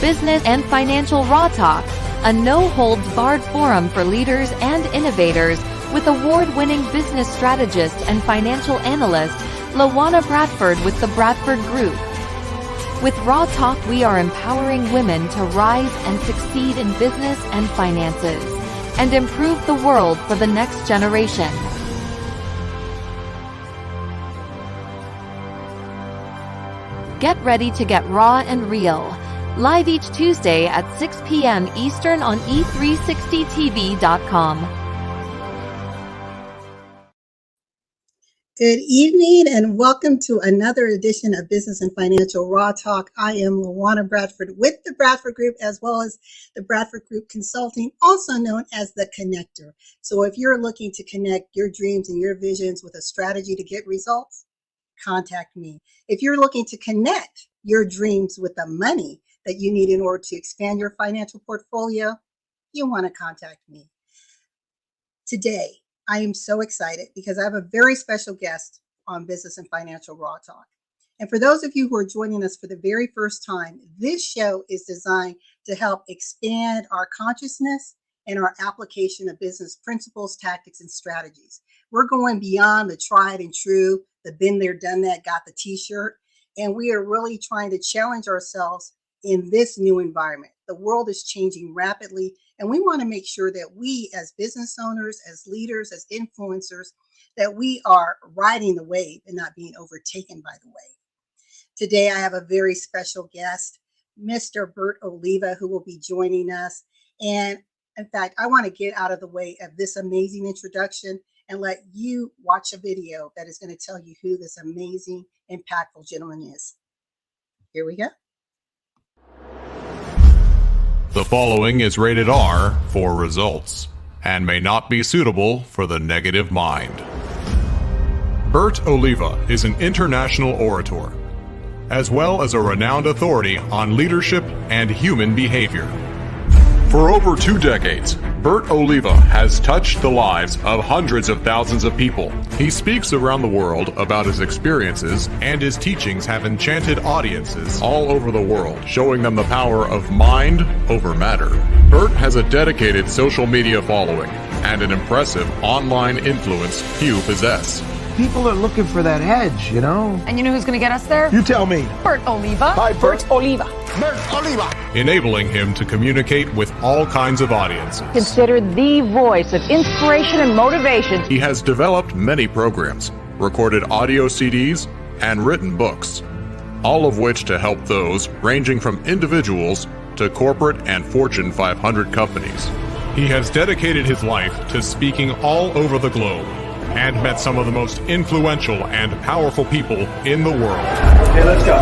Business and Financial Raw Talk, a no-holds-barred forum for leaders and innovators with award-winning business strategist and financial analyst LaWanna Bradford with the Bradford Group. With Raw Talk, we are empowering women to rise and succeed in business and finances, and improve the world for the next generation. Get ready to get raw and real. Live each Tuesday at 6 p.m. Eastern on e360tv.com. Good evening and welcome to another edition of Business and Financial Raw Talk. I am LaWanna Bradford with the Bradford Group as well as the Bradford Group Consulting, also known as the Connector. So if you're looking to connect your dreams and your visions with a strategy to get results, contact me. If you're looking to connect your dreams with the money that you need in order to expand your financial portfolio, you want to contact me. Today, I am so excited because I have a very special guest on Business and Financial Raw Talk. And for those of you who are joining us for the very first time, this show is designed to help expand our consciousness and our application of business principles, tactics, and strategies. We're going beyond the tried and true, the been there, done that, got the t-shirt. And we are really trying to challenge ourselves in this new environment. The world is changing rapidly, and we want to make sure that we as business owners, as leaders, as influencers, that we are riding the wave and not being overtaken by the wave. Today, I have a very special guest, Mr. Bert Oliva, who will be joining us. And in fact, I want to get out of the way of this amazing introduction and let you watch a video that is going to tell you who this amazing, impactful gentleman is. Here we go. The following is rated R for results and may not be suitable for the negative mind. Bert Oliva is an international orator, as well as a renowned authority on leadership and human behavior. For over 2 decades, Bert Oliva has touched the lives of hundreds of thousands of people. He speaks around the world about his experiences, and his teachings have enchanted audiences all over the world, showing them the power of mind over matter. Bert has a dedicated social media following and an impressive online influence few possess. People are looking for that edge, you know? And you know who's going to get us there? You tell me. Bert Oliva. Hi, Bert Oliva. Bert Oliva. Enabling him to communicate with all kinds of audiences. Considered the voice of inspiration and motivation. He has developed many programs, recorded audio CDs, and written books, all of which to help those ranging from individuals to corporate and Fortune 500 companies. He has dedicated his life to speaking all over the globe and met some of the most influential and powerful people in the world. Okay, let's go.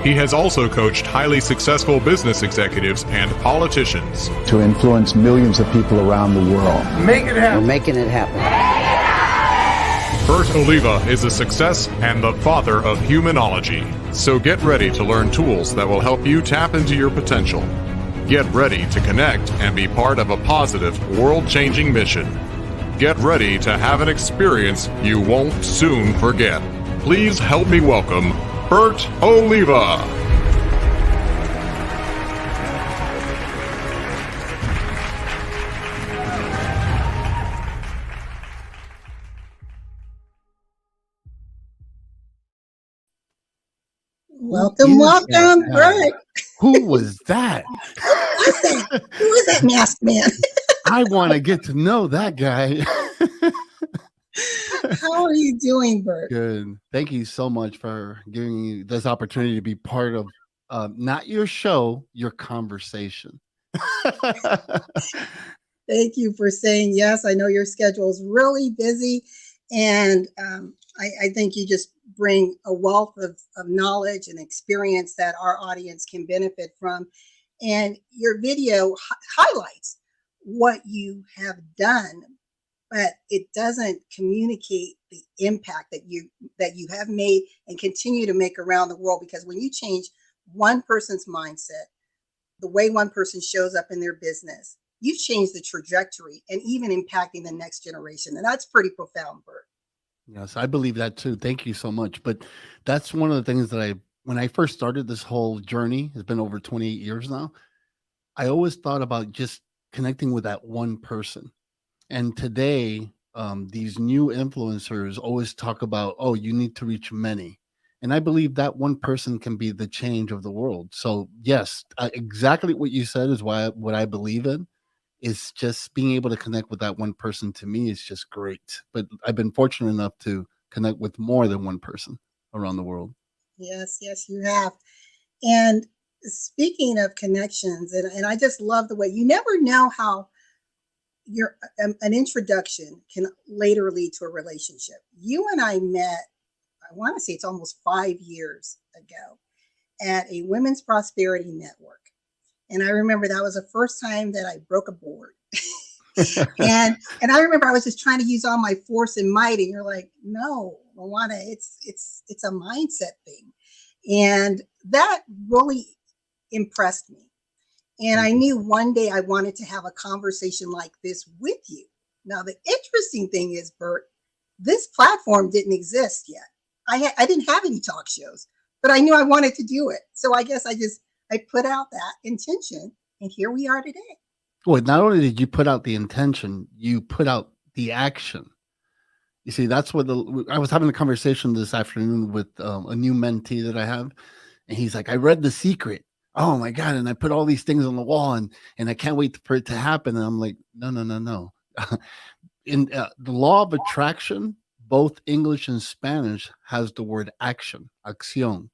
He has also coached highly successful business executives and politicians to influence millions of people around the world. Make it happen. We're making it happen. Bert Oliva is a success and the father of humanology. So get ready to learn tools that will help you tap into your potential. Get ready to connect and be part of a positive, world-changing mission. Get ready to have an experience you won't soon forget. Please help me welcome Bert Oliva. Welcome, Bert. Who was that? Who is that masked man? I want to get to know that guy. How are you doing, Bert? Good. Thank you so much for giving me this opportunity to be part of not your show, your conversation. Thank you for saying yes. I know your schedule is really busy, and I think you just bring a wealth of knowledge and experience that our audience can benefit from. And your video highlights what you have done, but it doesn't communicate the impact that you have made and continue to make around the world. Because when you change one person's mindset, the way one person shows up in their business, you've changed the trajectory and even impacting the next generation. And that's pretty profound, Bert. Yes, I believe that too. Thank you so much. But that's one of the things that I when I first started this whole journey, it's been over 28 years now. I always thought about just connecting with that one person. And today, these new influencers always talk about, oh, you need to reach many. And I believe that one person can be the change of the world. So yes, exactly what you said is what I believe in is just being able to connect with that one person. To me is just great. But I've been fortunate enough to connect with more than one person around the world. Yes, yes, you have. And speaking of connections, and I just love the way you never know how your an introduction can later lead to a relationship. You and I met, I want to say it's almost 5 years ago, at a women's prosperity network. And I remember that was the first time that I broke a board. and I remember I was just trying to use all my force and might, and you're like, no, LaWanna, it's a mindset thing. And that really impressed me. And I knew one day I wanted to have a conversation like this with you. Now, the interesting thing is, Bert, this platform didn't exist yet. I didn't have any talk shows, but I knew I wanted to do it. So I guess I put out that intention, and here we are today. Well, not only did you put out the intention, you put out the action. You see, that's what I was having a conversation this afternoon with a new mentee that I have, and he's like, "I read The Secret. Oh my God!" And I put all these things on the wall, and I can't wait for it to happen. And I'm like, no. In the law of attraction, both English and Spanish has the word action, acción.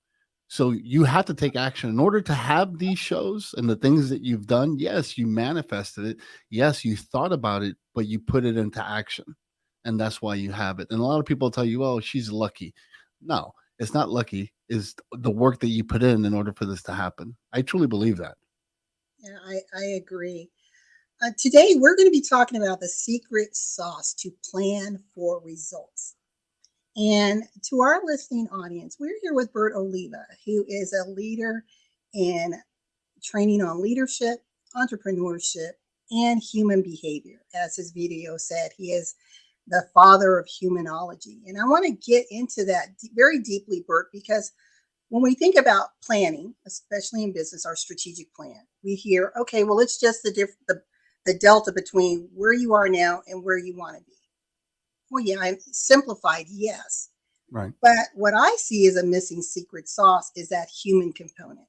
So you have to take action in order to have these shows and the things that you've done. Yes, you manifested it. Yes, you thought about it, but you put it into action. And that's why you have it. And a lot of people tell you, oh, she's lucky. No, it's not lucky. It's the work that you put in order for this to happen. I truly believe that. Yeah, I agree. Today, we're going to be talking about the secret sauce to plan for results. And to our listening audience, we're here with Bert Oliva, who is a leader in training on leadership, entrepreneurship, and human behavior. As his video said, he is the father of humanology. And I want to get into that very deeply, Bert, because when we think about planning, especially in business, our strategic plan, we hear, okay, well, it's just the delta between where you are now and where you want to be. Well, yeah, I simplified, yes. Right. But what I see as a missing secret sauce is that human component,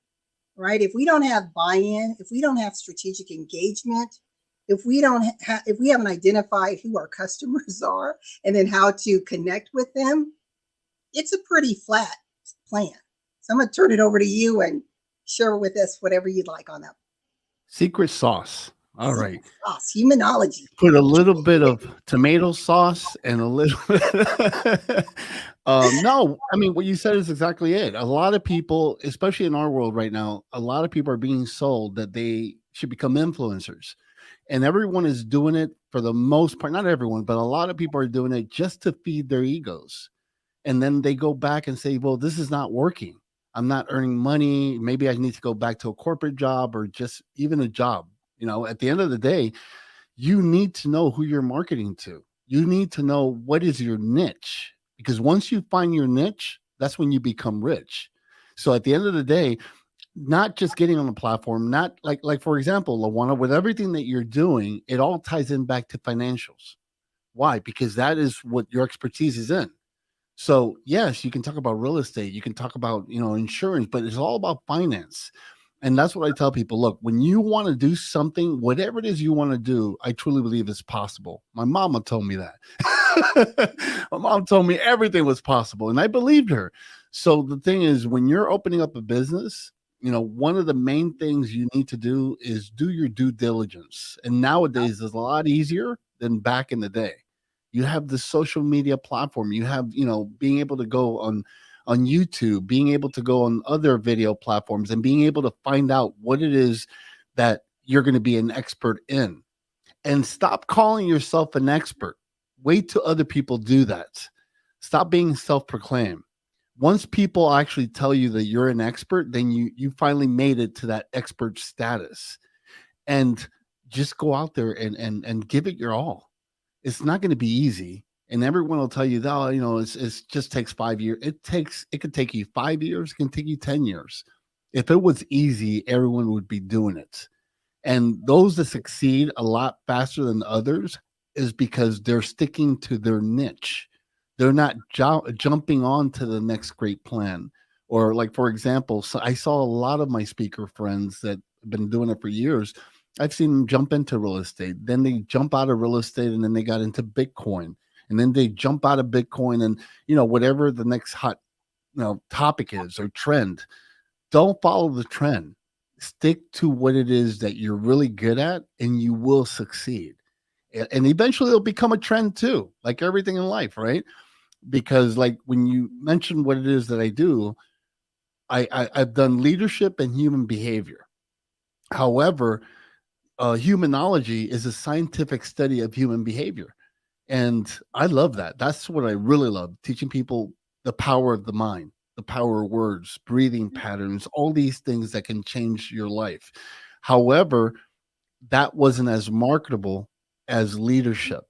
right? If we don't have buy-in, if we don't have strategic engagement, if we haven't identified who our customers are and then how to connect with them, it's a pretty flat plan. So I'm going to turn it over to you and share with us whatever you'd like on that. Secret sauce. All right. Sauce, humanology. Put a little bit of tomato sauce and a little. No, I mean, what you said is exactly it. A lot of people, especially in our world right now, a lot of people are being sold that they should become influencers. And everyone is doing it for the most part. Not everyone, but a lot of people are doing it just to feed their egos. And then they go back and say, well, this is not working. I'm not earning money. Maybe I need to go back to a corporate job or just even a job. You know, at the end of the day, you need to know who you're marketing to. You need to know what is your niche, because once you find your niche, that's when you become rich. So at the end of the day, not just getting on the platform, not like for example, LaWanna, with everything that you're doing, it all ties in back to financials. Why? Because that is what your expertise is in. So yes, you can talk about real estate, you can talk about, insurance, but it's all about finance. And that's what I tell people. Look, when you want to do something, whatever it is you want to do, I truly believe it's possible. My mama told me that. My mom told me everything was possible, and I believed her. So the thing is, when you're opening up a business, one of the main things you need to do is do your due diligence. And nowadays, it's a lot easier than back in the day. You have the social media platform. You have, being able to go on YouTube, being able to go on other video platforms and being able to find out what it is that you're going to be an expert in. And stop calling yourself an expert. Wait till other people do that. Stop being self-proclaimed. Once people actually tell you that you're an expert, then you finally made it to that expert status. And just go out there and give it your all. It's not going to be easy. And everyone will tell you that, oh, it's just takes 5 years. It could take you 5 years, it can take you 10 years. If it was easy, everyone would be doing it. And those that succeed a lot faster than others is because they're sticking to their niche. They're not jumping on to the next great plan. Or like, for example, so I saw a lot of my speaker friends that have been doing it for years. I've seen them jump into real estate. Then they jump out of real estate and then they got into Bitcoin. And then they jump out of Bitcoin and, whatever the next hot, topic is or trend. Don't follow the trend. Stick to what it is that you're really good at and you will succeed. And eventually it'll become a trend too, like everything in life, right? Because like when you mention what it is that I do, I've done leadership and human behavior. However, humanology is a scientific study of human behavior. And I love that. That's what I really love, teaching people the power of the mind, the power of words, breathing patterns, all these things that can change your life. However, that wasn't as marketable as leadership.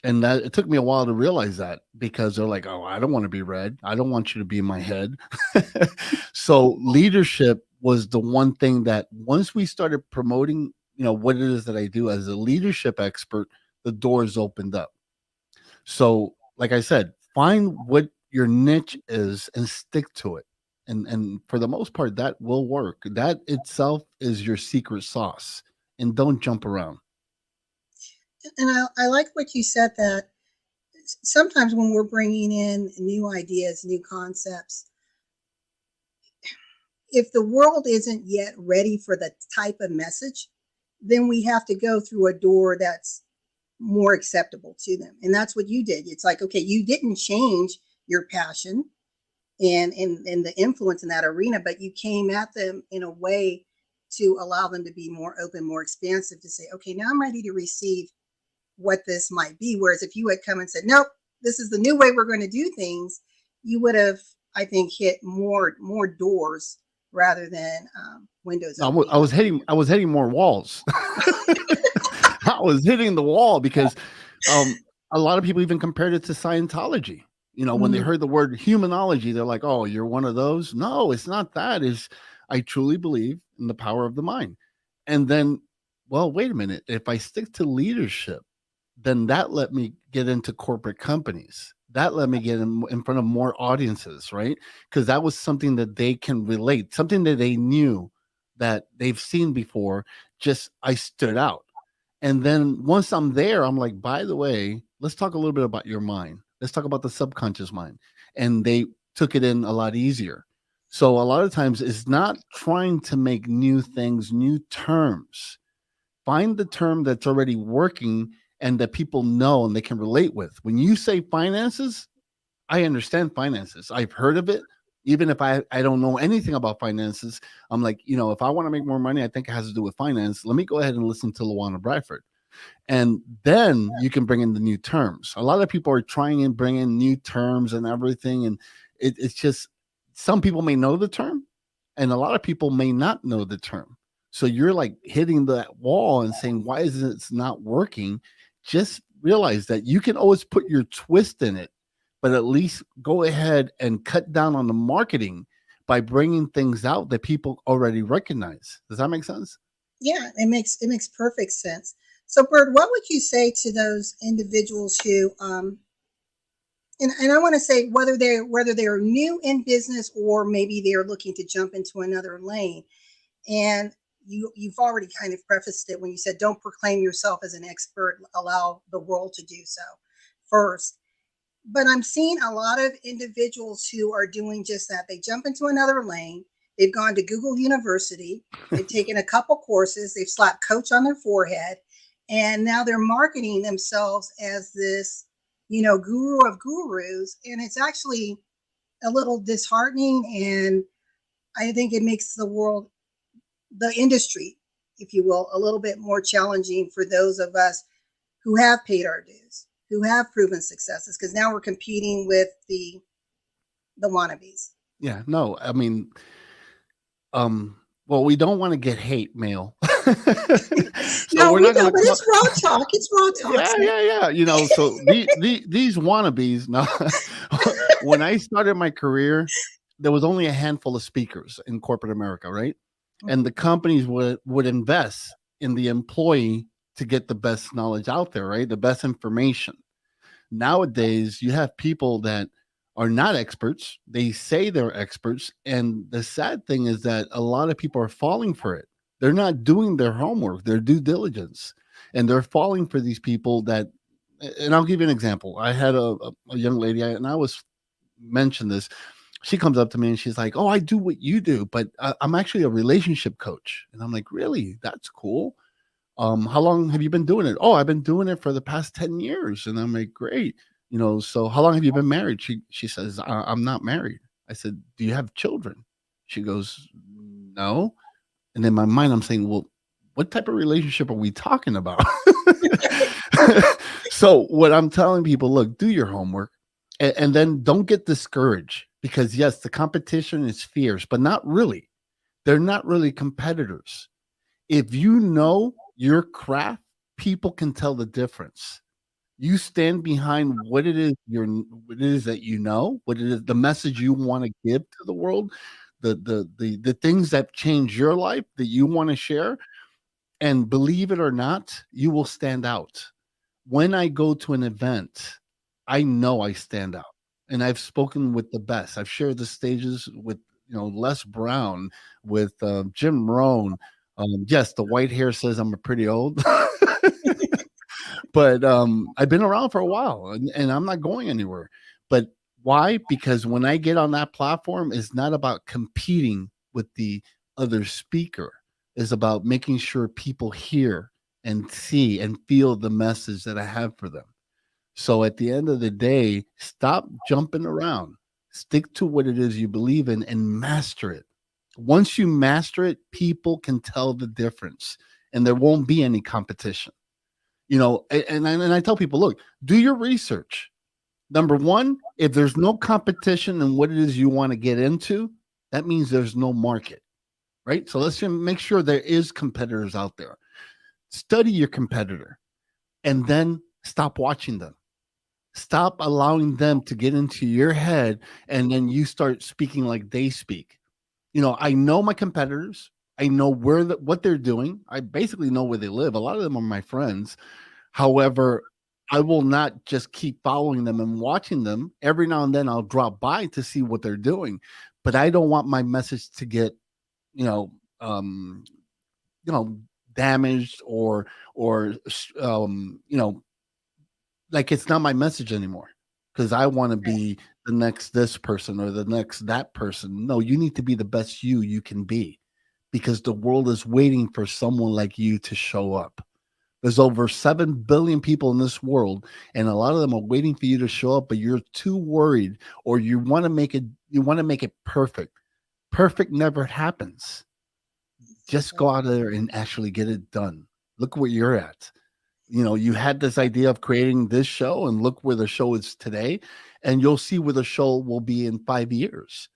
And that it took me a while to realize that, because they're like, oh, I don't want to be read. I don't want you to be in my head. So leadership was the one thing that once we started promoting, what it is that I do as a leadership expert, the doors opened up. So, like I said, find what your niche is and stick to it. And for the most part, that will work. That itself is your secret sauce. And don't jump around. And I like what you said, that sometimes when we're bringing in new ideas, new concepts, if the world isn't yet ready for the type of message, then we have to go through a door that's more acceptable to them. And that's what you did. It's like, okay, you didn't change your passion and the influence in that arena, but you came at them in a way to allow them to be more open, more expansive, to say, okay, now I'm ready to receive what this might be. Whereas if you had come and said, nope, this is the new way we're going to do things, you would have, I think, hit more doors rather than windows. I was hitting more walls. I was hitting the wall because a lot of people even compared it to Scientology. When they heard the word humanology, they're like, oh, you're one of those? No, it's not that. I truly believe in the power of the mind. And then, well, wait a minute. If I stick to leadership, then that let me get into corporate companies. That let me get in front of more audiences, right? Because that was something that they can relate, something that they knew that they've seen before. Just I stood out. And then once I'm there, I'm like, by the way, let's talk a little bit about your mind. Let's talk about the subconscious mind. And they took it in a lot easier. So a lot of times it's not trying to make new things, new terms. Find the term that's already working and that people know and they can relate with. When you say finances, I understand finances. I've heard of it. Even if I don't know anything about finances, I'm like, if I want to make more money, I think it has to do with finance. Let me go ahead and listen to LaWanna Bradford. And then you can bring in the new terms. A lot of people are trying and bring in new terms and everything. And it's just, some people may know the term and a lot of people may not know the term. So you're like hitting that wall and saying, why is it not working? Just realize that you can always put your twist in it, but at least go ahead and cut down on the marketing by bringing things out that people already recognize. Does that make sense? Yeah, it makes perfect sense. So, Bert, what would you say to those individuals who, and I want to say whether they're new in business or maybe they're looking to jump into another lane, and you've already kind of prefaced it when you said, don't proclaim yourself as an expert, allow the world to do so first. But I'm seeing a lot of individuals who are doing just that. They jump into another lane. They've gone to Google University. They've taken a couple courses. They've slapped coach on their forehead. And now they're marketing themselves as this, guru of gurus. And it's actually a little disheartening. And I think it makes the industry, if you will, a little bit more challenging for those of us who have paid our dues, who have proven successes, because now we're competing with the wannabes. Yeah, no, I mean, Well, we don't want to get hate mail. So No, we're we not don't, going but to it's raw talk. It's raw talk. yeah, yeah, yeah. So these wannabes. Now, when I started my career, there was only a handful of speakers in corporate America, right? And the companies would invest in the employee to get the best knowledge out there, right? The best information. Nowadays, you have people that are not experts. They say they're experts, and the sad thing is that a lot of people are falling for it. They're not doing their homework, their due diligence, and they're falling for these people that. And I'll give you an example. I had a young lady, and I was mentioned this. She comes up to me and she's like, "Oh, I do what you do, but I'm actually a relationship coach." And I'm like, "Really? That's cool. How long have you been doing it?" "Oh, I've been doing it for the past 10 years." And I'm like, "Great. So how long have you been married?" She says, "I'm not married." I said, "Do you have children?" She goes, "No." And in my mind, I'm saying, "Well, what type of relationship are we talking about?" So what I'm telling people, look, do your homework, and then don't get discouraged, because yes, the competition is fierce, but not really. They're not really competitors. If you know your craft, people can tell the difference. You stand behind what it is that what it is, the message you want to give to the world, the things that change your life that you want to share, and believe it or not, you will stand out. When I go to an event, I know I stand out. And I've spoken with the best. I've shared the stages with Les Brown, with Jim Rohn. Yes, the white hair says I'm pretty old. But I've been around for a while, and I'm not going anywhere. But why? Because when I get on that platform, it's not about competing with the other speaker. It's about making sure people hear and see and feel the message that I have for them. So at the end of the day, stop jumping around. Stick to what it is you believe in and master it. Once you master it, people can tell the difference, and there won't be any competition. And I tell people, look, do your research. Number one, if there's no competition in what it is you want to get into, that means there's no market, right? So let's just make sure there is competitors out there. Study your competitor, and then stop watching them. Stop allowing them to get into your head, and then you start speaking like they speak. I know my competitors. I know what they're doing. I basically know where they live. A lot of them are my friends. However, I will not just keep following them and watching them. Every now and then I'll drop by to see what they're doing, but I don't want my message to get, you know, um, damaged or like it's not my message anymore, because I want to be the next this person or the next that person. No, you need to be the best you can be, because the world is waiting for someone like you to show up. There's over 7 billion people in this world, and a lot of them are waiting for you to show up, but you're too worried, or you want to make it perfect. Perfect never happens. Just go out there and actually get it done. Look where you're at. You had this idea of creating this show, and look where the show is today, and you'll see where the show will be in 5 years.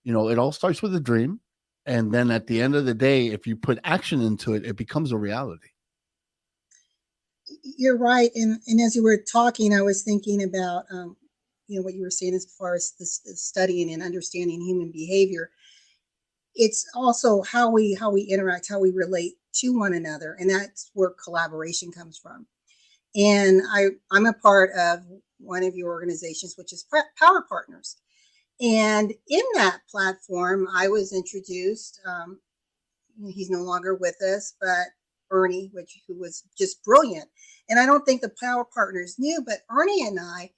It all starts with a dream, and then at the end of the day, if you put action into it, it becomes a reality. You're right. And as you were talking, I was thinking about, what you were saying as far as this studying and understanding human behavior. It's also how we interact, how we relate to one another. And that's where collaboration comes from. And I'm a part of one of your organizations, which is Power Partners. And in that platform, I was introduced, he's no longer with us, but Ernie, who was just brilliant. And I don't think the Power Partners knew, but Ernie and I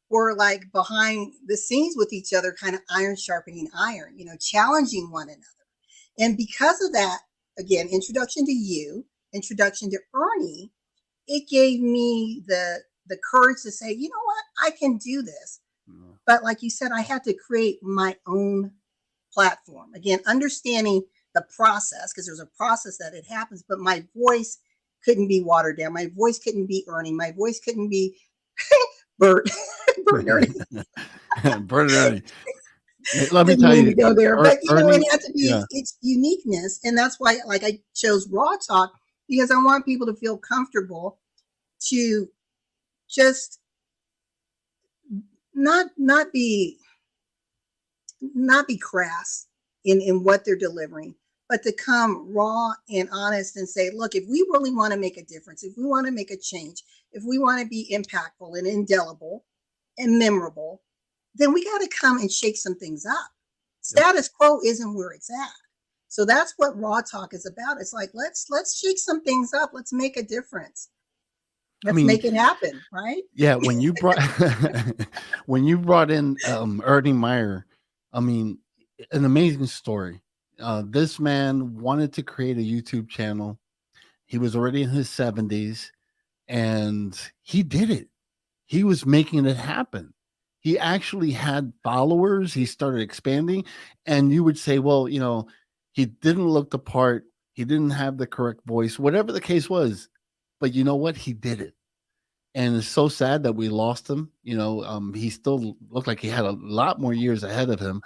were like behind the scenes with each other, kind of iron sharpening iron, challenging one another. And because of that, again, introduction to you, introduction to Ernie, it gave me the courage to say, you know what, I can do this. But like you said, I had to create my own platform. Again, understanding the process, because there's a process that it happens, but my voice couldn't be watered down. My voice couldn't be Ernie. My voice couldn't be Bert. Bert and Ernie. Bert and Ernie. Let me Didn't tell mean you, to go there, but earning, it has to be yeah, its uniqueness, and that's why, like, I chose Raw Talk because I want people to feel comfortable to just not be crass in what they're delivering, but to come raw and honest and say, look, if we really want to make a difference, if we want to make a change, if we want to be impactful and indelible and memorable, then we got to come and shake some things up. Status quo isn't where it's at. So that's what Raw Talk is about. It's like, let's shake some things up. Let's make a difference. I Let's mean, make it happen, right? yeah, when you brought when you brought in Ernie Meyer, I mean, an amazing story. This man wanted to create a YouTube channel. He was already in his 70s, and he did it. He was making it happen. He actually had followers. He started expanding, and you would say, well, he didn't look the part. He didn't have the correct voice, whatever the case was. But you know what? He did it. And it's so sad that we lost him. He still looked like he had a lot more years ahead of him,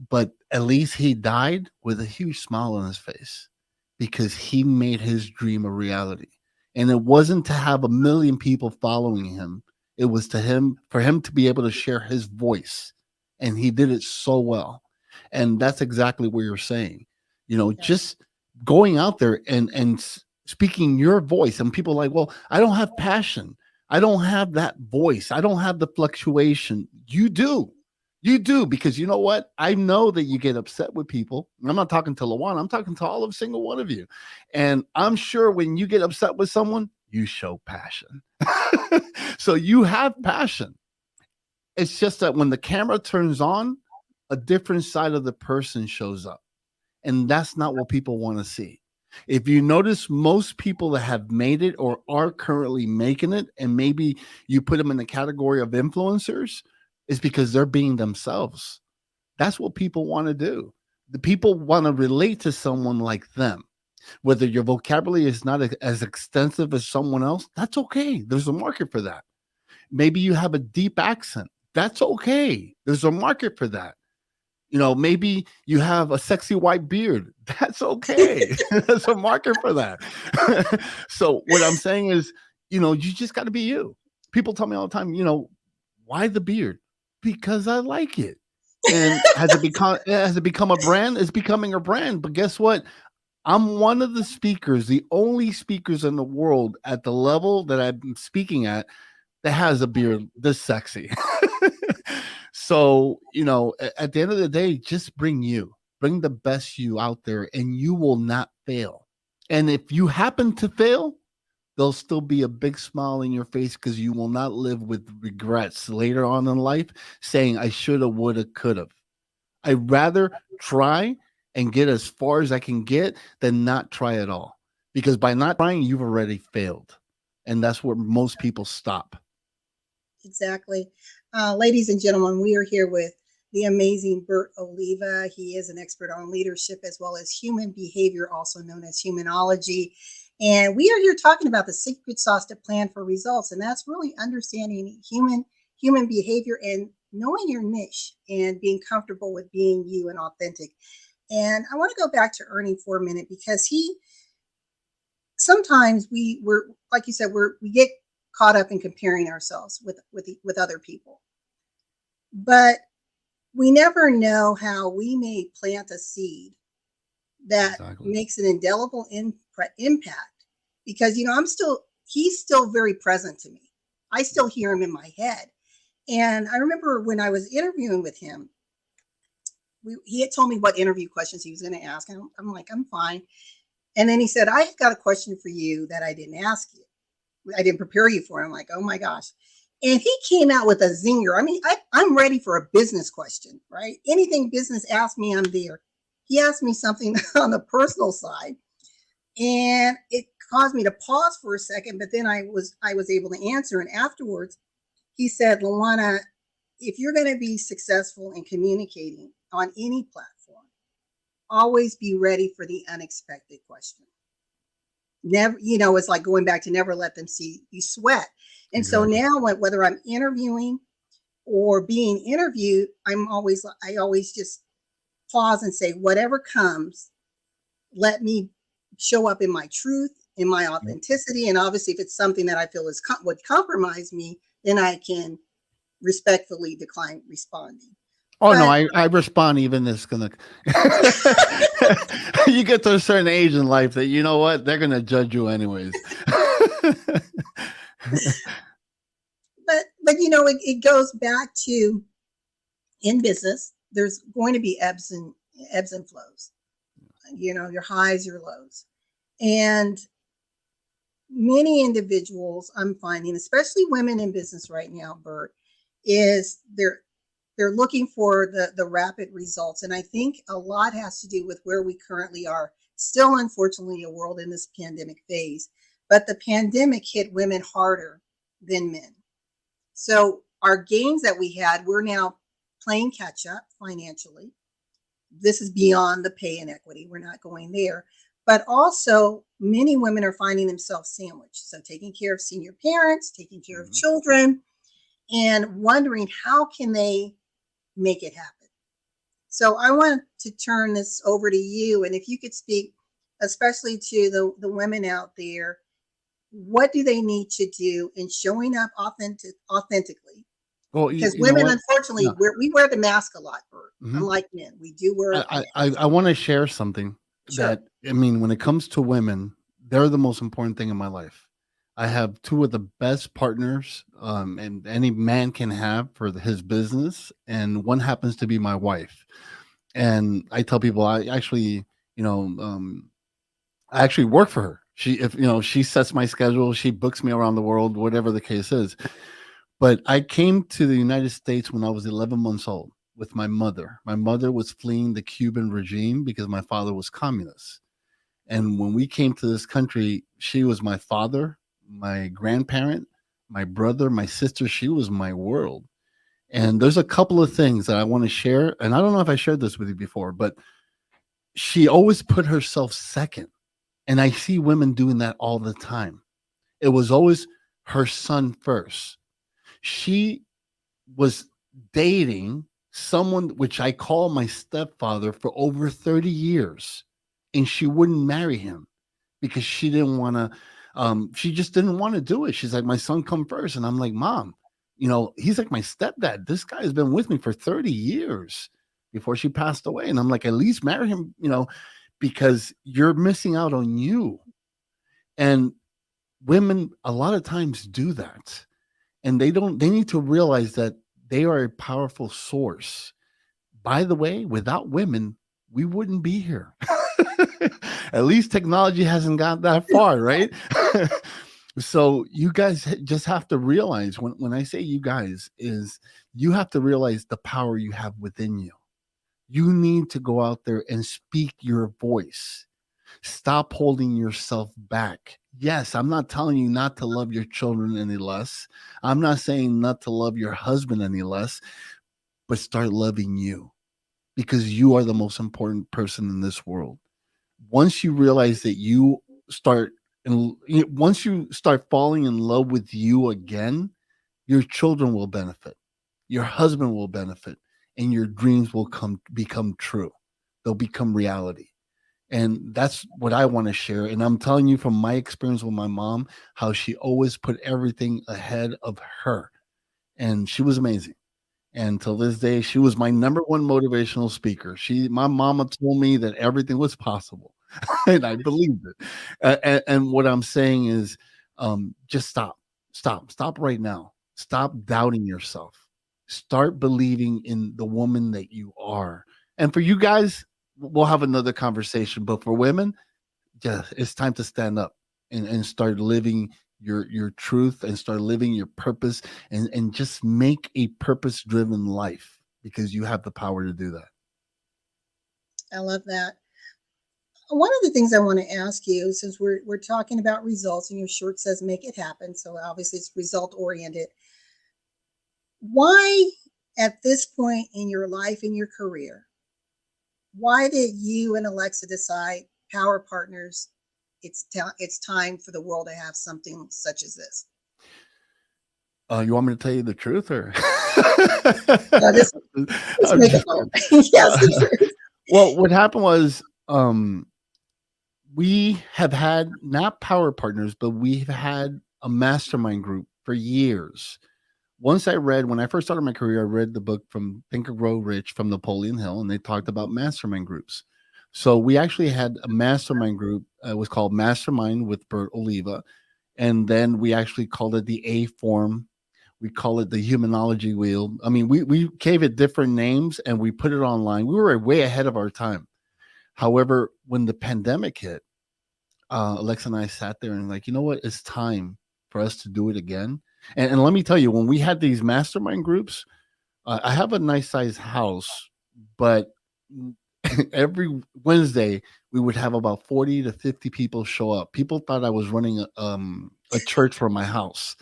but at least he died with a huge smile on his face because he made his dream a reality. And it wasn't to have a million people following him. It was for him to be able to share his voice. And he did it so well. And that's exactly what you're saying. Just going out there and speaking your voice. And people are like, well, I don't have passion. I don't have that voice. I don't have the fluctuation. You do. You do, because you know what? I know that you get upset with people. I'm not talking to LaWanna. I'm talking to all of single one of you. And I'm sure when you get upset with someone, you show passion. So you have passion. It's just that when the camera turns on, a different side of the person shows up. And that's not what people want to see. If you notice, most people that have made it or are currently making it, and maybe you put them in the category of influencers, is because they're being themselves. That's what people want to do. The people want to relate to someone like them. Whether your vocabulary is not as extensive as someone else, that's okay. There's a market for that. Maybe you have a deep accent. That's okay. There's a market for that. Maybe you have a sexy white beard. That's okay. There's a market for that. So what I'm saying is, you just got to be you. People tell me all the time, why the beard? Because I like it. And has it become a brand? It's becoming a brand. But guess what? I'm one of the speakers, the only speakers in the world at the level that I'm speaking at that has a beard this sexy. So, at the end of the day, just bring the best you out there, and you will not fail. And if you happen to fail, there'll still be a big smile in your face because you will not live with regrets later on in life saying, I should have, would have, could have. I'd rather try and get as far as I can get than not try at all. Because by not trying, you've already failed. And that's where most people stop. Exactly. Ladies and gentlemen, we are here with the amazing Bert Oliva. He is an expert on leadership as well as human behavior, also known as humanology. And we are here talking about the secret sauce to plan for results. And that's really understanding human behavior and knowing your niche and being comfortable with being you and authentic. And I want to go back to Ernie for a minute because sometimes we're like you said, we get caught up in comparing ourselves with other people. But we never know how we may plant a seed that makes an indelible impact. Because he's still very present to me. I still hear him in my head. And I remember when I was interviewing with him, he had told me what interview questions he was going to ask. And I'm like, I'm fine. And then he said, I've got a question for you that I didn't ask you. I didn't prepare you for it. I'm like, oh my gosh. And he came out with a zinger. I mean, I'm ready for a business question, right? Anything business, ask me, I'm there. He asked me something on the personal side, and it caused me to pause for a second, but then I was able to answer. And afterwards, he said, LaWanna, if you're going to be successful in communicating on any platform, always be ready for the unexpected question. Never, it's like going back to never let them see you sweat. And so now, whether I'm interviewing or being interviewed, I always just pause and say, whatever comes, let me show up in my truth, in my authenticity. And obviously, if it's something that I feel would compromise me, then I can respectfully decline responding. Oh no, But I respond even this gonna you get to a certain age in life that you know what, they're gonna judge you anyways. but it goes back to, in business, there's going to be ebbs and flows. Your highs, your lows. And many individuals, I'm finding, especially women in business right now, Bert, is they're looking for the rapid results. And I think a lot has to do with where we currently are. Still, unfortunately, a world in this pandemic phase, but the pandemic hit women harder than men. So our gains that we had, we're now playing catch up financially. This is beyond the pay inequity. We're not going there. But also, many women are finding themselves sandwiched. So taking care of senior parents, taking care of children, and wondering how can they make it happen. So I want to turn this over to you. And if you could speak, especially to the women out there, what do they need to do in showing up authentically? Well, Because you know women, what? unfortunately, Yeah. we wear the mask a lot, Bert. Mhm. Unlike men, we do wear a mask. I want to share something Sure. that, I mean, when it comes to women, they're the most important thing in my life. I have two of the best partners, and any man can have for his business, and one happens to be my wife. And I tell people, I actually work for her. She sets my schedule, she books me around the world, whatever the case is. But I came to the United States when I was 11 months old with my mother. My mother was fleeing the Cuban regime because my father was communist. And when we came to this country, she was my father, my grandparent, my brother, my sister. She was my world. And there's a couple of things that I want to share. And I don't know if I shared this with you before, but she always put herself second. And I see women doing that all the time. It was always her son first. She was dating someone which I call my stepfather for over 30 years, and she wouldn't marry him because she didn't want to. She just didn't want to do it. She's like, my son come first. And I'm like, Mom, he's like my stepdad. This guy has been with me for 30 years before she passed away. And I'm like, at least marry him, because you're missing out on you. And women a lot of times do that. And they need to realize that they are a powerful source. By the way, without women, we wouldn't be here. At least technology hasn't got that far, right? So you guys just have to realize, when I say you guys, is you have to realize the power you have within you. You need to go out there and speak your voice. Stop holding yourself back. Yes, I'm not telling you not to love your children any less. I'm not saying not to love your husband any less, but start loving you, because you are the most important person in this world. Once you realize that once you start falling in love with you again, your children will benefit, your husband will benefit, and your dreams will become true. They'll become reality. And that's what I want to share. And I'm telling you from my experience with my mom, how she always put everything ahead of her. And she was amazing. And till this day, she was my number one motivational speaker. My mama told me that everything was possible. And I believed it. And what I'm saying is, just stop right now. Stop doubting yourself. Start believing in the woman that you are. And for you guys, we'll have another conversation. But for women, it's time to stand up and start living your truth, and start living your purpose, and just make a purpose-driven life, because you have the power to do that. I love that. One of the things I want to ask you, since we're talking about results, and your shirt says "Make it happen," so obviously it's result oriented. Why, at this point in your life, in your career, why did you and Alexa decide, Power Partners, it's time for the world to have something such as this? You want me to tell you the truth, or? Just I'm make it just known. kidding. Yes, Uh, the truth. well, what happened was, we have had not power partners, but we've had a mastermind group for years. When I first started my career, I read the book from Think and Grow Rich from Napoleon Hill, and they talked about mastermind groups. So we actually had a mastermind group. It was called Mastermind with Bert Oliva. And then we actually called it the A Form. We call it the Humanology Wheel. I mean, we gave it different names and we put it online. We were way ahead of our time. However, when the pandemic hit, Alexa and I sat there and like, you know what? It's time for us to do it again. And let me tell you, when we had these mastermind groups, I have a nice sized house, but every Wednesday we would have about 40 to 50 people show up. People thought I was running a church from my house.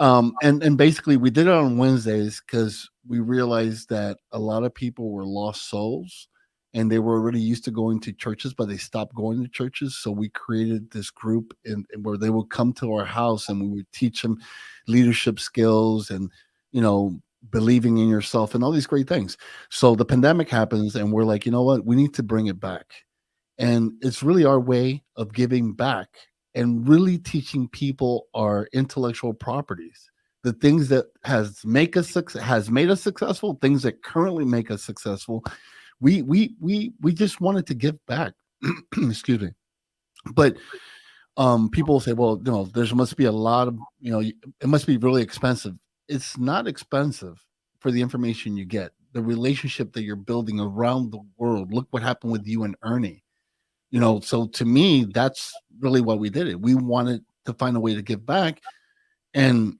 And basically we did it on Wednesdays because we realized that a lot of people were lost souls and they were already used to going to churches, but they stopped going to churches. So we created this group where they would come to our house and we would teach them leadership skills and, believing in yourself and all these great things. So the pandemic happens and we're like, you know what? We need to bring it back. And it's really our way of giving back and really teaching people our intellectual properties, the things that has made us successful, things that currently make us successful. We just wanted to give back. Excuse me. But people say, well, there must be a lot of, it must be really expensive. It's not expensive for the information you get, the relationship that you're building around the world. Look what happened with you and Ernie. So to me, that's really why we did it. We wanted to find a way to give back, and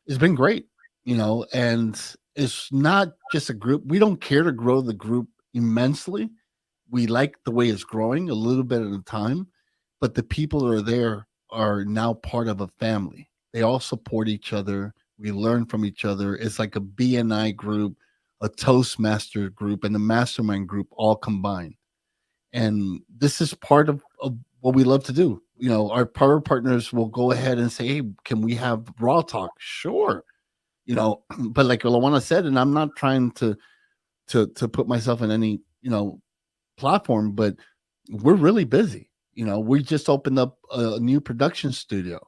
it's been great, and it's not just a group. We don't care to grow the group immensely. We like the way it's growing a little bit at a time, but the people that are there are now part of a family. They all support each other. We learn from each other. It's like a BNI group, a Toastmaster group, and a mastermind group all combined. And this is part of what we love to do. Our power partners will go ahead and say, hey, can we have raw talk? Sure. But like LaWanna said, and I'm not trying to put myself in any, platform, but we're really busy. We just opened up a new production studio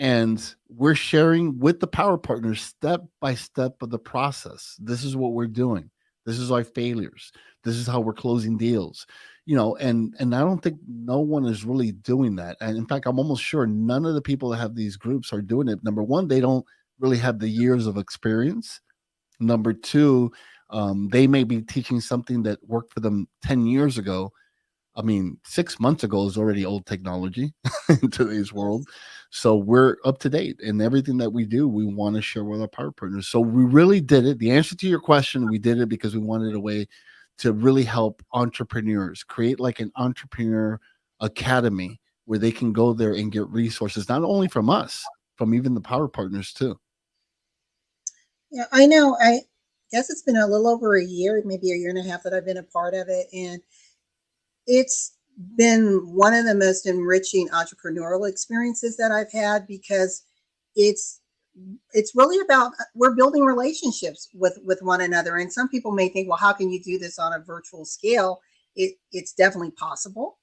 and we're sharing with the power partners step by step of the process. This is what we're doing. This is our failures. This is how we're closing deals. And I don't think no one is really doing that. And in fact, I'm almost sure none of the people that have these groups are doing it. Number one, they don't really have the years of experience. Number two, they may be teaching something that worked for them 10 years ago. I mean, 6 months ago is already old technology in today's world. So we're up to date, and everything that we do, we want to share with our power partners. So we really did it. The answer to your question, we did it because we wanted a way to really help entrepreneurs create like an entrepreneur academy where they can go there and get resources, not only from us, from even the power partners too. Yeah, I know. I guess it's been a little over a year, maybe a year and a half that I've been a part of it. And it's been one of the most enriching entrepreneurial experiences that I've had because it's really about we're building relationships with one another. And some people may think, well, how can you do this on a virtual scale? It's definitely possible.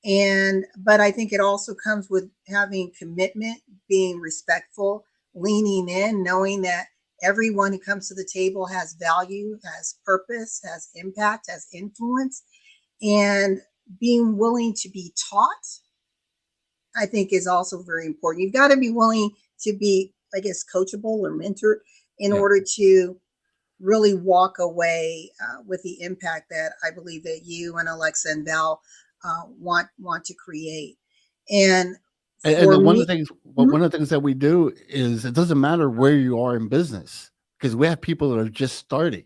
But I think it also comes with having commitment, being respectful, leaning in, knowing that everyone who comes to the table has value, has purpose, has impact, has influence, and being willing to be taught, I think, is also very important. You've got to be willing to be, I guess, coachable or mentored in order to really walk away with the impact that I believe that you and Alexa and Val want to create. And one of the things that we do is it doesn't matter where you are in business, because we have people that are just starting,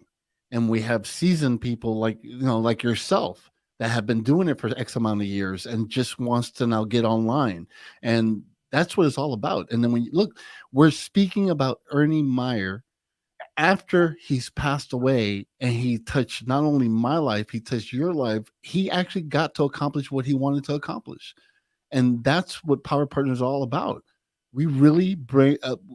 and we have seasoned people like yourself that have been doing it for X amount of years and just wants to now get online. And that's what it's all about. And then when you look, we're speaking about Ernie Meyer after he's passed away, and he touched not only my life, he touched your life. He actually got to accomplish what he wanted to accomplish. And that's what Power Partners are all about. we really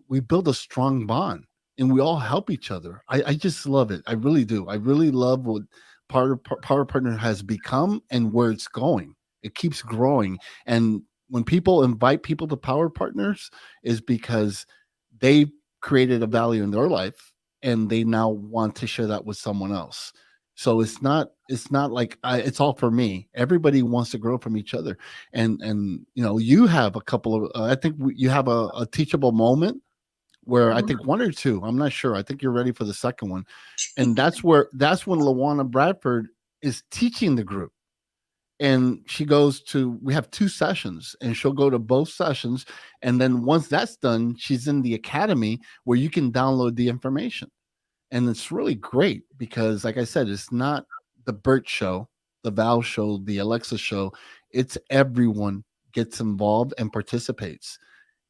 we build a strong bond, and we all help each other. I just love it. I really do. I really love what Power Partner has become and where it's going. It keeps growing. And when people invite people to Power Partners, is because they created a value in their life and they now want to share that with someone else. So it's not like it's all for me. Everybody wants to grow from each other. And you have a couple of I think you have a teachable moment where I think one or two, I'm not sure. I think you're ready for the second one. And that's when LaWanna Bradford is teaching the group. And we have 2 sessions, and she'll go to both sessions. And then once that's done, she's in the academy where you can download the information. And it's really great because, like I said, it's not the Bert show, the Val show, the Alexa show. It's everyone gets involved and participates.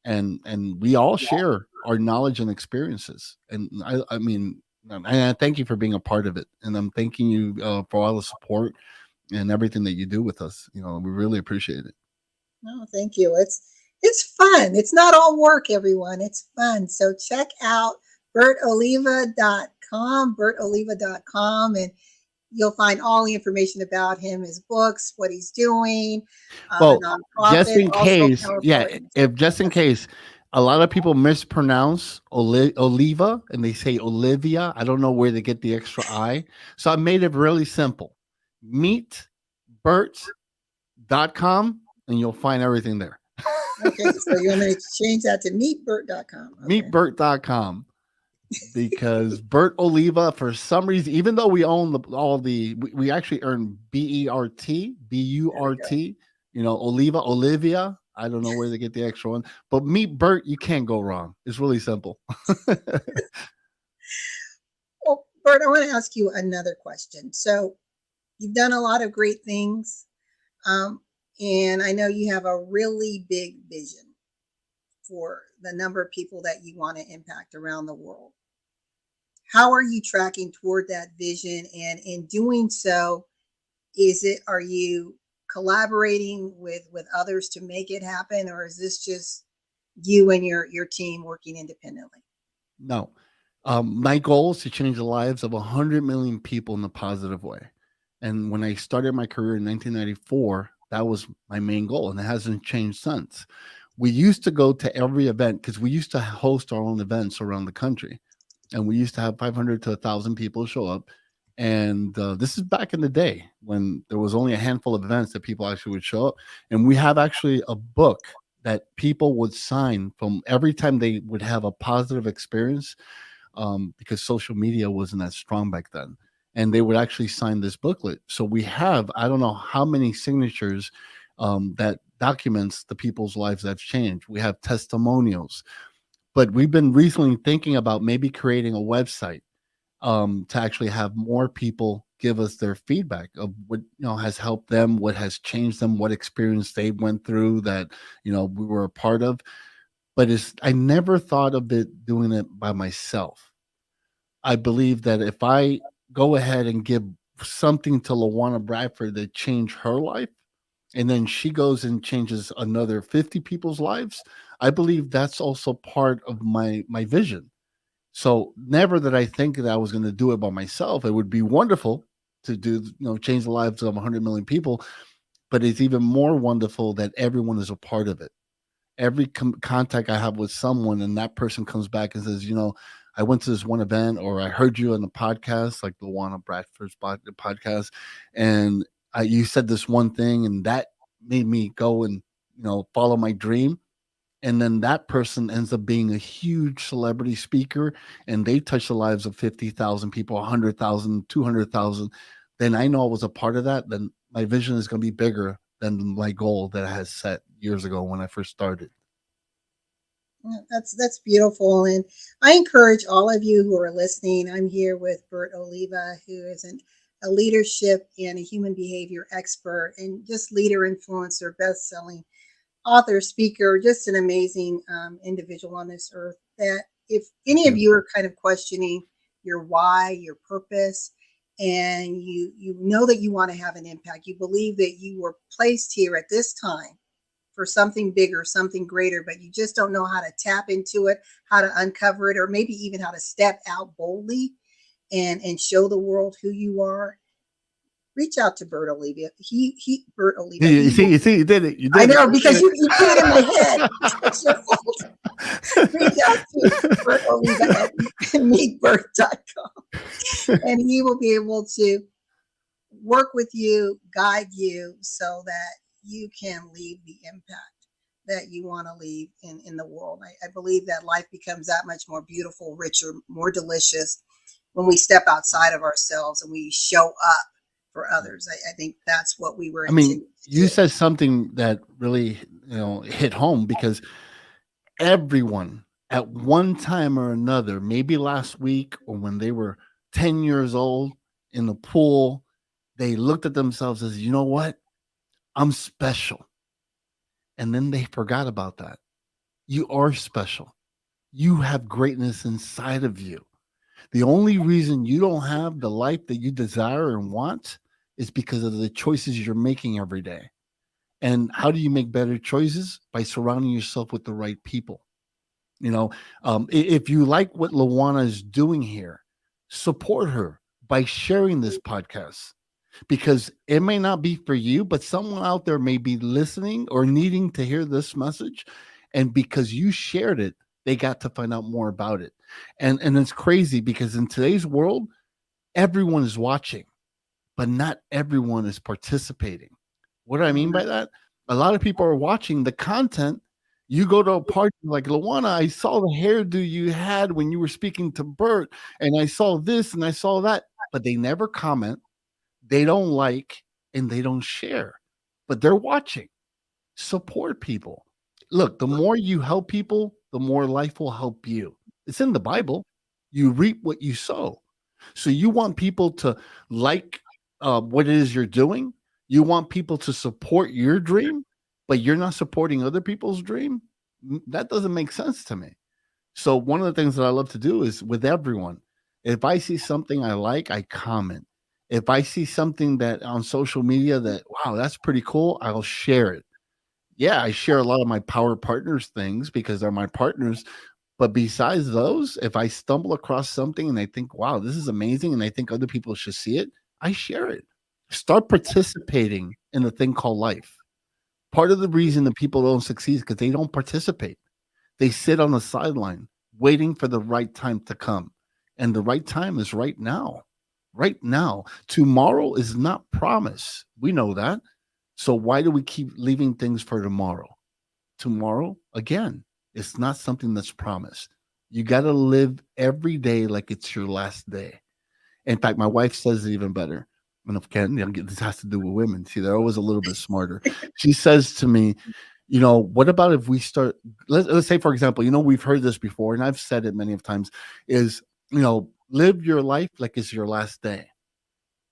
And we all share our knowledge and experiences. And I mean, I thank you for being a part of it. And I'm thanking you for all the support and everything that you do with us. We really appreciate it. No, thank you. It's fun. It's not all work, everyone. It's fun. So check out bertoliva.com, and you'll find all the information about him, his books, what he's doing. Well, nonprofit, just in case, PowerPoint. just in case, a lot of people mispronounce Oliva and they say Olivia. I don't know where they get the extra I. So I made it really simple. Meetbert.com, and you'll find everything there. Okay, so you want me to change that to meetbert.com? Okay. Meetbert.com. Because Bert Oliva, for some reason, even though we own we actually earn BERT, BURT, Olivia. I don't know where they get the extra one, but Meet Bert, you can't go wrong. It's really simple. Well, Bert, I want to ask you another question. So you've done a lot of great things, and I know you have a really big vision for the number of people that you want to impact around the world. How are you tracking toward that vision? And in doing so, are you collaborating with others to make it happen, or is this just you and your team working independently? No. My goal is to change the lives of 100 million people in a positive way. And when I started my career in 1994, that was my main goal, and it hasn't changed since. We used to go to every event because we used to host our own events around the country. And we used to have 500 to 1,000 people show up. And this is back in the day when there was only a handful of events that people actually would show up. And we have actually a book that people would sign from every time they would have a positive experience, because social media wasn't that strong back then. And they would actually sign this booklet. So we have, I don't know how many signatures that documents the people's lives that have changed. We have testimonials. But we've been recently thinking about maybe creating a website to actually have more people give us their feedback of what has helped them, what has changed them, what experience they went through that we were a part of. But I never thought of doing it by myself. I believe that if I go ahead and give something to LaWanna Bradford that changed her life, and then she goes and changes another 50 people's lives, I believe that's also part of my vision. So never did I think that I was going to do it by myself. It would be wonderful to do, change the lives of 100 million people, but it's even more wonderful that everyone is a part of it. Every contact I have with someone, and that person comes back and says, I went to this one event, or I heard you on the podcast, like the LaWanna Bradford's podcast, and you said this one thing, and that made me go and follow my dream. And then that person ends up being a huge celebrity speaker, and they touch the lives of 50,000 people, 100,000, 200,000. Then I know I was a part of that. Then my vision is going to be bigger than my goal that I had set years ago when I first started. That's beautiful. And I encourage all of you who are listening. I'm here with Bert Oliva, who is a leadership and a human behavior expert, and just leader, influencer, best-selling author, speaker, just an amazing individual on this earth. That if any of you are kind of questioning your why, your purpose, and you know that you want to have an impact, you believe that you were placed here at this time for something bigger, something greater, but you just don't know how to tap into it, how to uncover it, or maybe even how to step out boldly and show the world who you are, reach out to Bert Oliva. Bert Oliva. You see, you did it. You did I know, it. because you put it in my head. It's your fault. Reach out to Bert Oliva at meetbert.com, and he will be able to work with you, guide you, so that you can leave the impact that you want to leave in the world. I believe that life becomes that much more beautiful, richer, more delicious when we step outside of ourselves and we show up for others. I think that's what we were. I mean, you said something that really, hit home, because everyone at one time or another, maybe last week or when they were 10 years old in the pool, they looked at themselves as, you know what? I'm special. And then they forgot about that. You are special. You have greatness inside of you. The only reason you don't have the life that you desire and want is because of the choices you're making every day. And how do you make better choices? By surrounding yourself with the right people. If you like what LaWanna is doing here, support her by sharing this podcast, because it may not be for you, but someone out there may be listening or needing to hear this message. And because you shared it, they got to find out more about it. And it's crazy, because in today's world, everyone is watching, but not everyone is participating. What do I mean by that? A lot of people are watching the content. You go to a party like, LaWanna, I saw the hairdo you had when you were speaking to Bert, and I saw this and I saw that, but they never comment. They don't like, and they don't share, but they're watching. Support people. Look, the more you help people, the more life will help you. It's in the Bible. You reap what you sow. So you want people to like what it is you're doing. You want people to support your dream, but you're not supporting other people's dream. That doesn't make sense to me. So one of the things that I love to do is with everyone, if I see something I like, I comment. If I see something that on social media that, wow, that's pretty cool, I'll share it. Yeah, I share a lot of my power partners things because they're my partners. But besides those, if I stumble across something and I think, wow, this is amazing, and I think other people should see it, I share it. Start participating in the thing called life. Part of the reason that people don't succeed is because they don't participate. They sit on the sideline waiting for the right time to come. And the right time is right now. Right now. Tomorrow is not promised. We know that. So why do we keep leaving things for tomorrow? Tomorrow, again, it's not something that's promised. You got to live every day like it's your last day. In fact, my wife says it even better. And if Ken, this has to do with women. See, they're always a little bit smarter. She says to me, what about if we start, let's say, for example, we've heard this before, and I've said it many of times, is, live your life like it's your last day.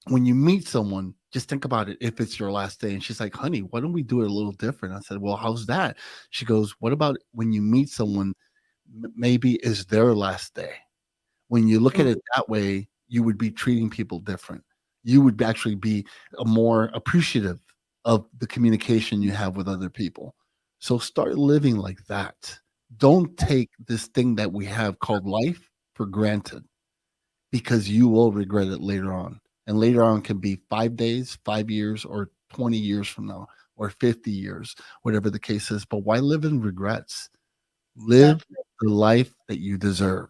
When you meet someone, just think about it if it's your last day. And she's like, honey, why don't we do it a little different? I said, well, how's that? She goes, what about when you meet someone, maybe it's their last day? When you look at it that way, you would be treating people different. You would actually be more appreciative of the communication you have with other people. So start living like that. Don't take this thing that we have called life for granted, because you will regret it later on. And later on can be 5 days, 5 years, or 20 years from now, or 50 years, whatever the case is. But why live in regrets? Live the life that you deserve,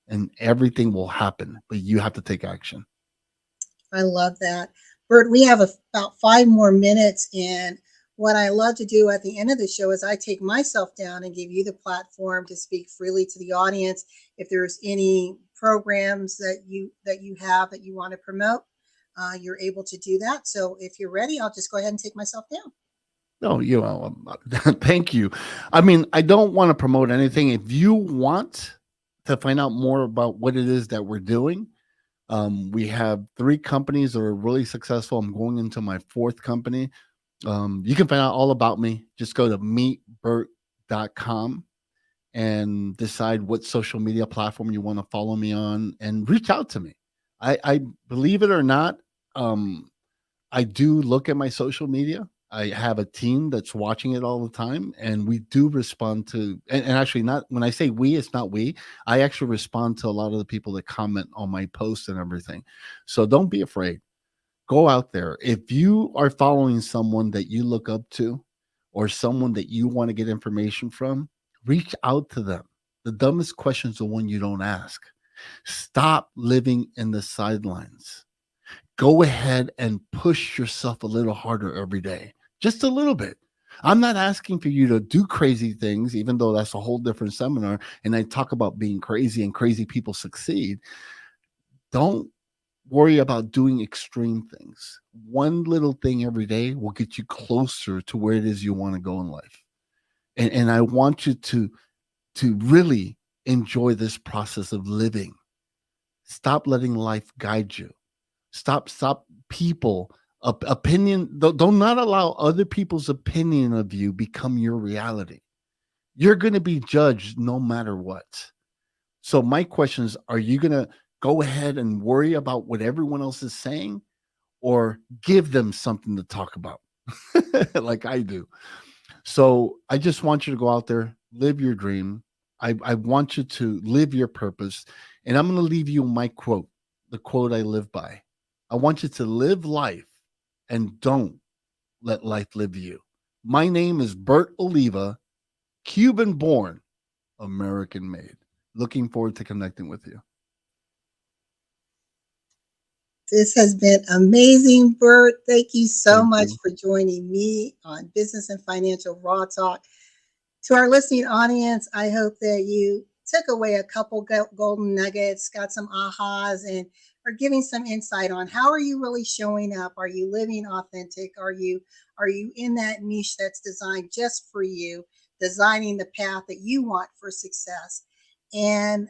and everything will happen, but you have to take action. I love that. Bert, we have about 5 more minutes. And what I love to do at the end of the show is I take myself down and give you the platform to speak freely to the audience. If there's any programs that you have that you want to promote, you're able to do that. So if you're ready, I'll just go ahead and take myself down. No, thank you. I mean, I don't want to promote anything. If you want to find out more about what it is that we're doing, we have 3 companies that are really successful. I'm going into my 4th company. You can find out all about me. Just go to meetbert.com and decide what social media platform you want to follow me on, and reach out to me. I believe it or not, I do look at my social media. I have a team that's watching it all the time, and we do respond to, and actually, not when I say we, it's not we. I actually respond to a lot of the people that comment on my posts and everything. So don't be afraid. Go out there. If you are following someone that you look up to or someone that you want to get information from, reach out to them. The dumbest question is the one you don't ask. Stop living in the sidelines. Go ahead and push yourself a little harder every day, just a little bit. I'm not asking for you to do crazy things, even though that's a whole different seminar. And I talk about being crazy and crazy people succeed. Don't worry about doing extreme things. One little thing every day will get you closer to where it is you want to go in life. And I want you to really enjoy this process of living. Stop letting life guide you. Stop people opinion. Don't not allow other people's opinion of you become your reality. You're going to be judged no matter what. So my question is, are you going to go ahead and worry about what everyone else is saying, or give them something to talk about like I do? So I just want you to go out there, live your dream. I want you to live your purpose. And I'm going to leave you my quote, the quote I live by. I want you to live life and don't let life live you. My name is Bert Oliva, Cuban born, American made. Looking forward to connecting with you. This has been amazing, Bert. Thank you so Thank much you. for joining me on Business and Financial Raw Talk. To our listening audience, I hope that you took away a couple golden nuggets, got some ahas, and are giving some insight on how are you really showing up? Are you living authentic? Are you in that niche that's designed just for you, designing the path that you want for success? And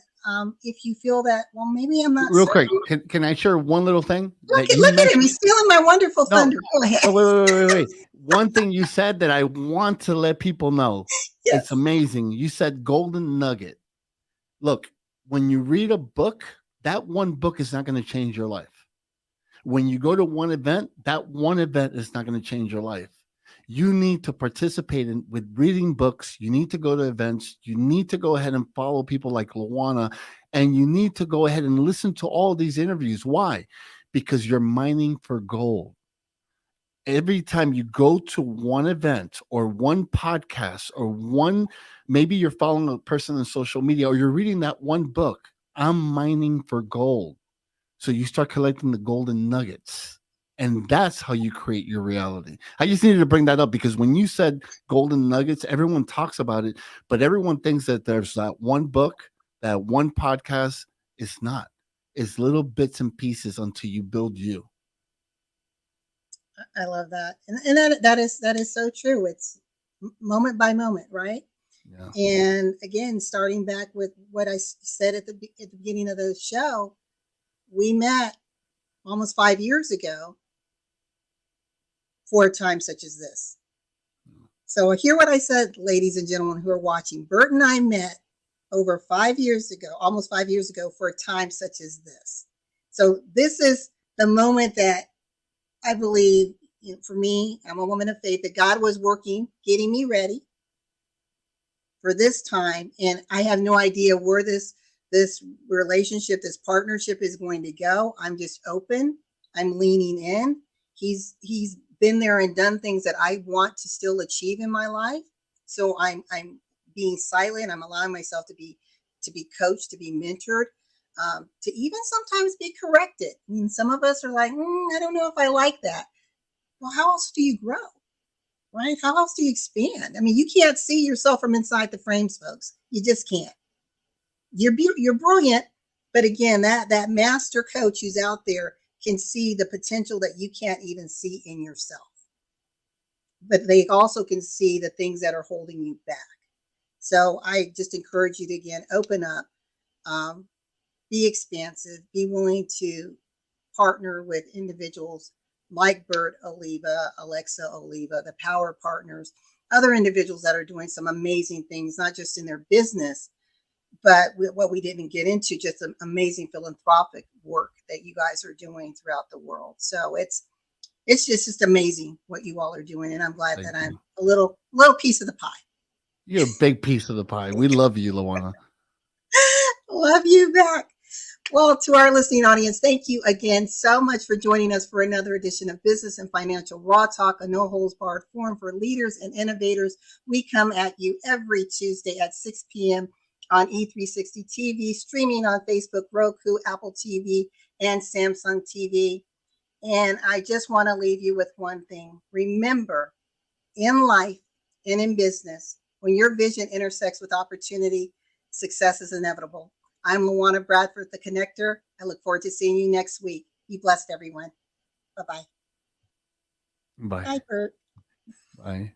if you feel that, well, maybe I'm not Real certain. quick, can I share one little thing that you Look at him. mentioned? He's stealing my wonderful No. thunder. Go ahead. Oh, wait. One thing you said that I want to let people know. Yes. It's amazing. You said golden nugget. Look, when you read a book, that one book is not going to change your life. When you go to one event, that one event is not going to change your life. You need to participate with reading books. You need to go to events. You need to go ahead and follow people like LaWanna, and you need to go ahead and listen to all these interviews. Why? Because you're mining for gold. Every time you go to one event or one podcast or one, maybe you're following a person on social media or you're reading that one book, I'm mining for gold. So you start collecting the golden nuggets, and that's how you create your reality. I just needed to bring that up because when you said golden nuggets, everyone talks about it, but everyone thinks that there's that one book, that one podcast. It's not. It's little bits and pieces until you build you. I love that, and that is so true. It's moment by moment, right? Yeah. And again, starting back with what I said at the beginning of the show, we met almost 5 years ago for a time such as this. So hear what I said, ladies and gentlemen who are watching. Bert and I met over 5 years ago, almost 5 years ago, for a time such as this. So this is the moment that I believe, for me, I'm a woman of faith, that God was working, getting me ready for this time. And I have no idea where this relationship, this partnership is going to go. I'm just open. I'm leaning in. He's been there and done things that I want to still achieve in my life. So I'm being silent. I'm allowing myself to be coached, to be mentored. To even sometimes be corrected. I mean, some of us are like, I don't know if I like that. Well, how else do you grow, right? How else do you expand? I mean, you can't see yourself from inside the frames, folks. You just can't. You're brilliant, but again, that master coach who's out there can see the potential that you can't even see in yourself. But they also can see the things that are holding you back. So I just encourage you to, again, open up. Be expansive, be willing to partner with individuals like Bert Oliva, Alexa Oliva, the Power Partners, other individuals that are doing some amazing things, not just in their business, but what we didn't get into, just some amazing philanthropic work that you guys are doing throughout the world. So it's It's just amazing what you all are doing. And I'm glad Thank that I'm you. a little piece of the pie. You're a big piece of the pie. We love you, LaWanna. Love you back. Well, to our listening audience, thank you again so much for joining us for another edition of Business and Financial Raw Talk, a no-holds-barred forum for leaders and innovators. We come at you every Tuesday at 6 p.m. on E360 TV, streaming on Facebook, Roku, Apple TV, and Samsung TV. And I just want to leave you with one thing. Remember, in life and in business, when your vision intersects with opportunity, success is inevitable. I'm LaWanna Bradford, the Connector. I look forward to seeing you next week. Be blessed, everyone. Bye-bye. Bye. Bye, Bert. Bye.